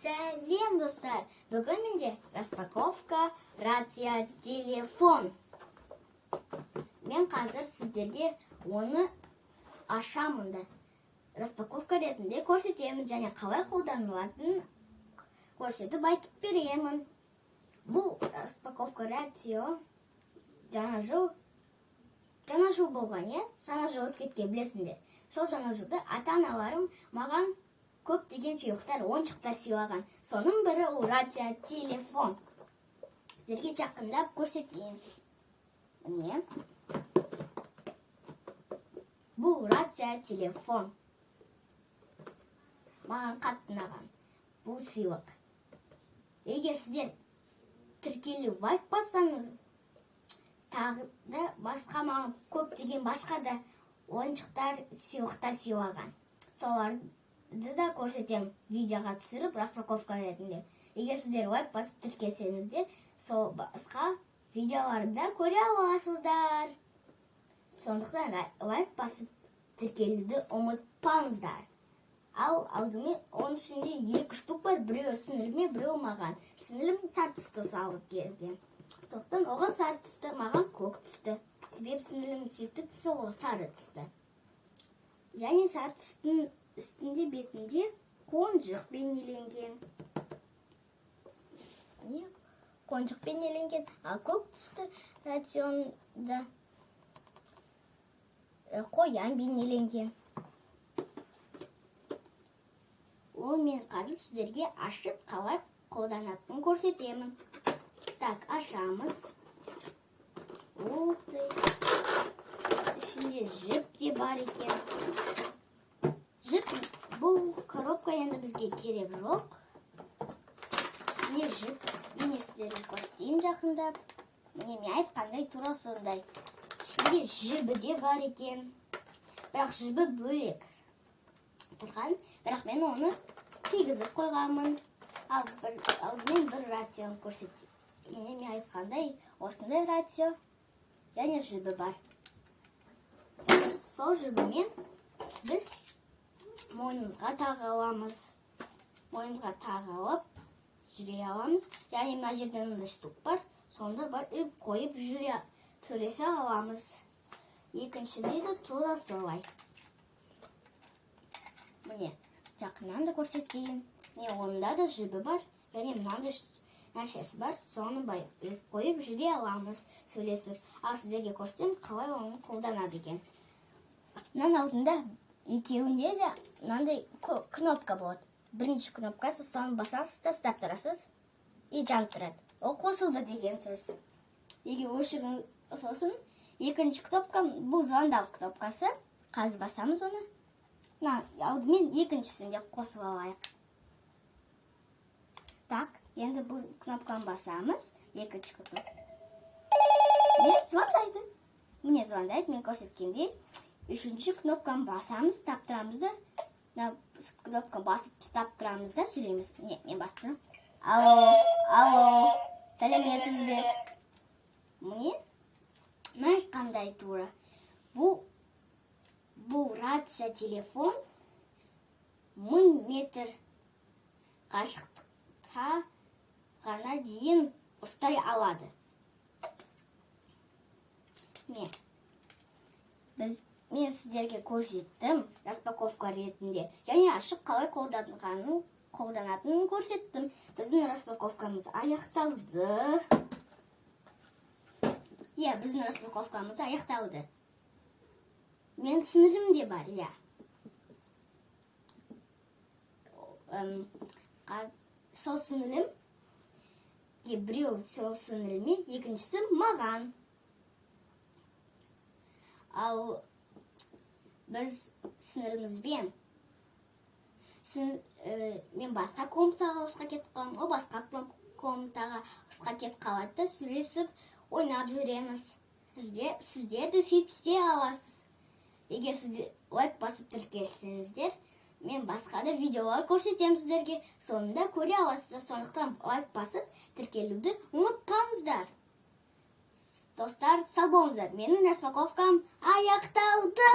Сәлем, достар! Бүгін менде распаковка рация телефон. Мен қазір сіздерге оны ашамын да распаковка ретінде көрсетемін және қалай қолданылатынын көрсетіп айтып беремін. Бұл распаковка рацио жаңа жыл болған, жаңа жыл өтіп кеткен, білесіңдер. Сол жаңа жылда ата-аналарым маған көптеген сыйлықтар, ойыншықтар сыйлаған. Соның бірі ол рация телефон. Сіздерге жақындап көрсетейін. Міне. Бұл рация телефон. Маған қатты ұнаған бұл сыйлық. Егер сіздер тіркелу лайк бассаңыз, тағы да басқа маған көптеген басқа да ойыншықтар, сыйлықтар сыйлаған. Соларды да көрсетем видеоға түсіріп распаковка ретінде. Егер сіздер лайк басып тіркелсеңіздер, сол басқа видеоларды көре аласыздар. Сондықтан лайк басып тіркелуді ұмытпаңыздар. Ал алдымен оның ішінде 2 штук бар, біреуі сіңіліме, біреуі маған. Сіңілім сары түсті салып келген. Сондықтан оған сары түсті, маған көк түсті. Себебі сіңілім сүйікті түсі ол сары түсті. Және сары түстің үстінде бетінде қонжық бейнеленген. Қонжық бейнеленген, ал көк түсті рационда қоян бейнеленген. Ол мен қазір сіздерге ашып қалай қолданатынын көрсетемін. Так, ашамыз. Ух ты! Ішінде жіп те бар екен. Жіп, бұл коробка енді бізге керек жоқ. Ішінде жіп, міне сіздерге көрсетейін жақындап. Міне мен айтқандай тура сондай. Ішінде жібі де бар екен. Бірақ жібі бөлек тұрған, бірақ мен оны кигізіп қойғанмын. Алдымен бір рацио көрсетейін. Мен айтқандай осындай рацио және жібі бар. Сол жібімен біз мойнымызға тағып аламыз. Мойнымызға тағып жүре аламыз. Және мына жерден мындай штук бар. Сонда бар қойып жүре сөйлесе аламыз. Екіншіде де тура солай. Міне, жақыннан да көрсетейін. Міне, онда да жібі бар. Және мынандай нәрсесі бар. Соны қойып жүре аламыз сөйлесіп. Ал сіздерге көрсетейін, қалай оны қолданады екен. Мынаның алдында екеуінде де мынандай кнопка болады. Бірінші кнопкасы, соны басасыз да ұстап тұрасыз. И жанып тұрады. Ол қосылды деген сөз. Егер өшіру сосын, екінші кнопка, бұл звондау кнопкасы. Қазір басамыз оны. Алдымен екіншісінде қосып алайық. Так, енді бұл кнопканы басамыз. Екінші кнопка. Міне звондайды, мен көрсеткенде. Үшінші кнопканы басамыз, тап тұрамыз да. Кнопканы басып тап тұрамыз да, сөйлейміз. Мен басып тұрам. Алло, сәлеметсіз бе? Міне, мен қандай тура. Бұл рация телефон 1000 метр қашықтықта ғана дейін ұстай алады. Мен сіздерге көрсеттім распаковка ретінде. Және ашып қалай қолданатынын көрсеттім. Біздің распаковкамыз аяқталды. Біздің распаковкамыз аяқталды. Мен сіңілім де бар, Сол сіңілім, біреу сол сіңіліме, екіншісі маған. Ал біз сіңілімізбен, мен басқа комнатаға ұсқа кетіп қалам, ол басқа комнатаға ұсқа кетіп қалады, сөйлесіп, ойнап жүреміз. Сіздер де сөйтіп істей аласыз. Егер сіздер лайк басып тіркелсеңіздер, мен басқа да видеолар көрсетемін сіздерге. Сонында көре аласыздар. Сондықтан лайк басып тіркелуді ұмытпаңыздар. Достар, сау болыңыздар. Менің распаковкам аяқталды.